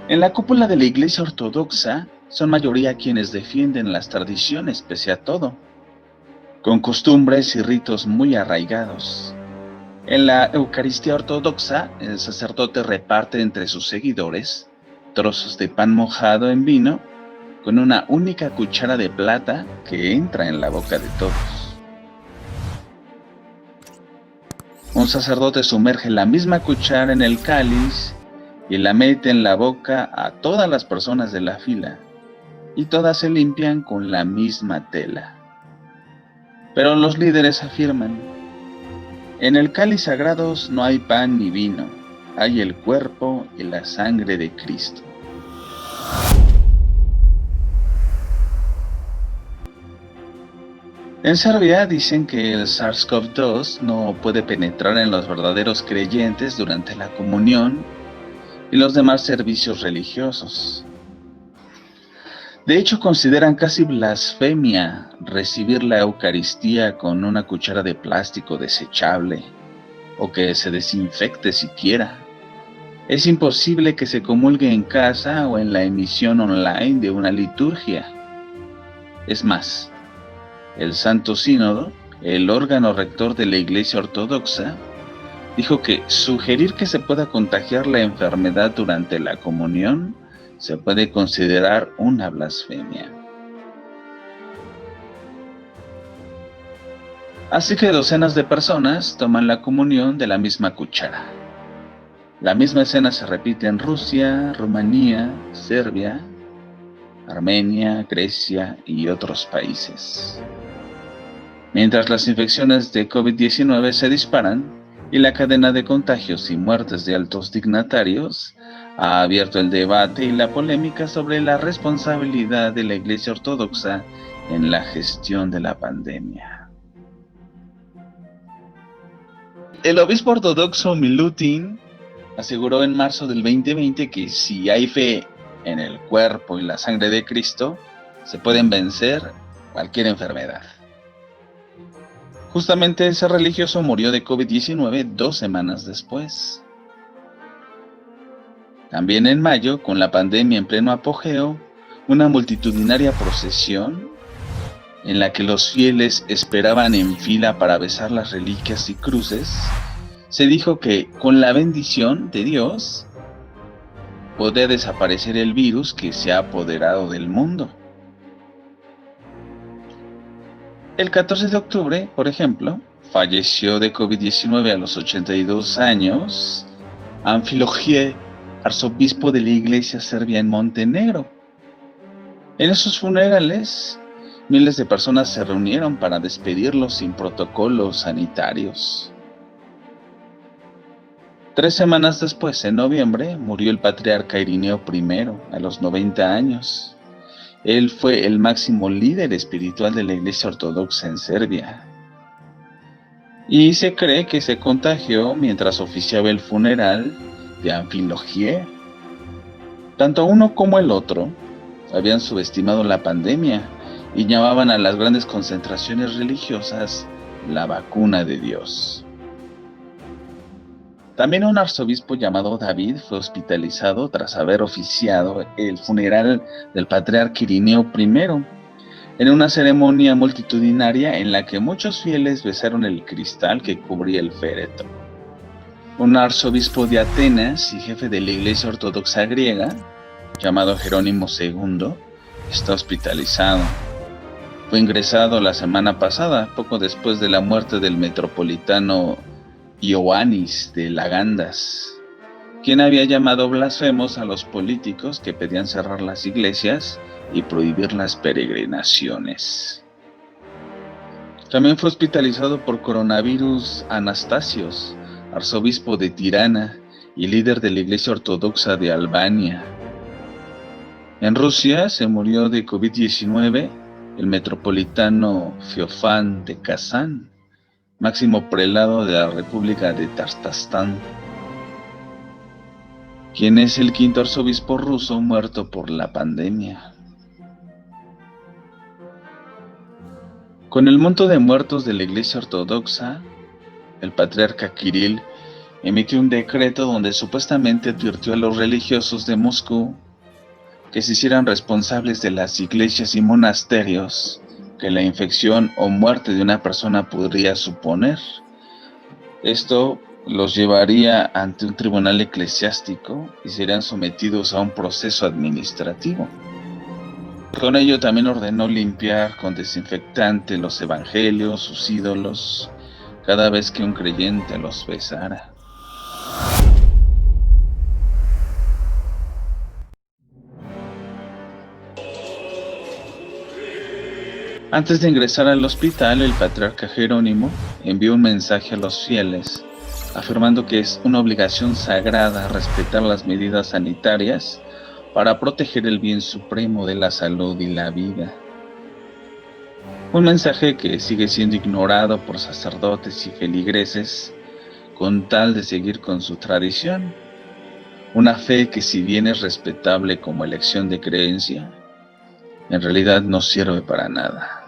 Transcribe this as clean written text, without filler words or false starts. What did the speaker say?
En la cúpula de la Iglesia Ortodoxa son mayoría quienes defienden las tradiciones pese a todo, con costumbres y ritos muy arraigados. En la Eucaristía Ortodoxa, el sacerdote reparte entre sus seguidores trozos de pan mojado en vino con una única cuchara de plata que entra en la boca de todos. Un sacerdote sumerge la misma cuchara en el cáliz y la mete en la boca a todas las personas de la fila, y todas se limpian con la misma tela. Pero los líderes afirman: en el cáliz sagrado no hay pan ni vino, hay el cuerpo y la sangre de Cristo. En Serbia dicen que el SARS-CoV-2 no puede penetrar en los verdaderos creyentes durante la comunión y los demás servicios religiosos. De hecho, consideran casi blasfemia recibir la Eucaristía con una cuchara de plástico desechable o que se desinfecte siquiera. Es imposible que se comulgue en casa o en la emisión online de una liturgia. Es más, el Santo Sínodo, el órgano rector de la Iglesia Ortodoxa, dijo que sugerir que se pueda contagiar la enfermedad durante la comunión se puede considerar una blasfemia. Así que docenas de personas toman la comunión de la misma cuchara. La misma escena se repite en Rusia, Rumanía, Serbia, Armenia, Grecia y otros países. Mientras las infecciones de COVID-19 se disparan y la cadena de contagios y muertes de altos dignatarios ha abierto el debate y la polémica sobre la responsabilidad de la Iglesia Ortodoxa en la gestión de la pandemia. El obispo ortodoxo Milutin aseguró en marzo del 2020 que si hay fe en el cuerpo y la sangre de Cristo, se pueden vencer cualquier enfermedad. Justamente ese religioso murió de COVID-19 2 semanas después. También en mayo, con la pandemia en pleno apogeo, una multitudinaria procesión en la que los fieles esperaban en fila para besar las reliquias y cruces, se dijo que con la bendición de Dios podía desaparecer el virus que se ha apoderado del mundo. El 14 de octubre, por ejemplo, falleció de COVID-19 a los 82 años Amfilohije, arzobispo de la Iglesia Serbia en Montenegro. En esos funerales, miles de personas se reunieron para despedirlo sin protocolos sanitarios. 3 semanas después, en noviembre, murió el patriarca Irineo I a los 90 años. Él fue el máximo líder espiritual de la Iglesia Ortodoxa en Serbia. Y se cree que se contagió mientras oficiaba el funeral de Amfilohije. Tanto uno como el otro habían subestimado la pandemia y llamaban a las grandes concentraciones religiosas la vacuna de Dios. También un arzobispo llamado David fue hospitalizado tras haber oficiado el funeral del patriarca Irineo I, en una ceremonia multitudinaria en la que muchos fieles besaron el cristal que cubría el féretro. Un arzobispo de Atenas y jefe de la Iglesia Ortodoxa griega, llamado Jerónimo II, está hospitalizado. Fue ingresado la semana pasada, poco después de la muerte del metropolitano Ioannis de Lagandas, quien había llamado blasfemos a los políticos que pedían cerrar las iglesias y prohibir las peregrinaciones. También fue hospitalizado por coronavirus Anastasios, arzobispo de Tirana y líder de la Iglesia Ortodoxa de Albania. En Rusia se murió de COVID-19 el metropolitano Feofán de Kazán, máximo prelado de la República de Tatarstan, quien es el quinto arzobispo ruso muerto por la pandemia. Con el monto de muertos de la Iglesia Ortodoxa, el patriarca Kirill emitió un decreto donde supuestamente advirtió a los religiosos de Moscú que se hicieran responsables de las iglesias y monasterios que la infección o muerte de una persona podría suponer. Esto los llevaría ante un tribunal eclesiástico y serían sometidos a un proceso administrativo. Con ello también ordenó limpiar con desinfectante los evangelios, sus ídolos, cada vez que un creyente los besara. Antes de ingresar al hospital, el patriarca Jerónimo envió un mensaje a los fieles, afirmando que es una obligación sagrada respetar las medidas sanitarias para proteger el bien supremo de la salud y la vida. Un mensaje que sigue siendo ignorado por sacerdotes y feligreses con tal de seguir con su tradición. Una fe que, si bien es respetable como elección de creencia, en realidad no sirve para nada.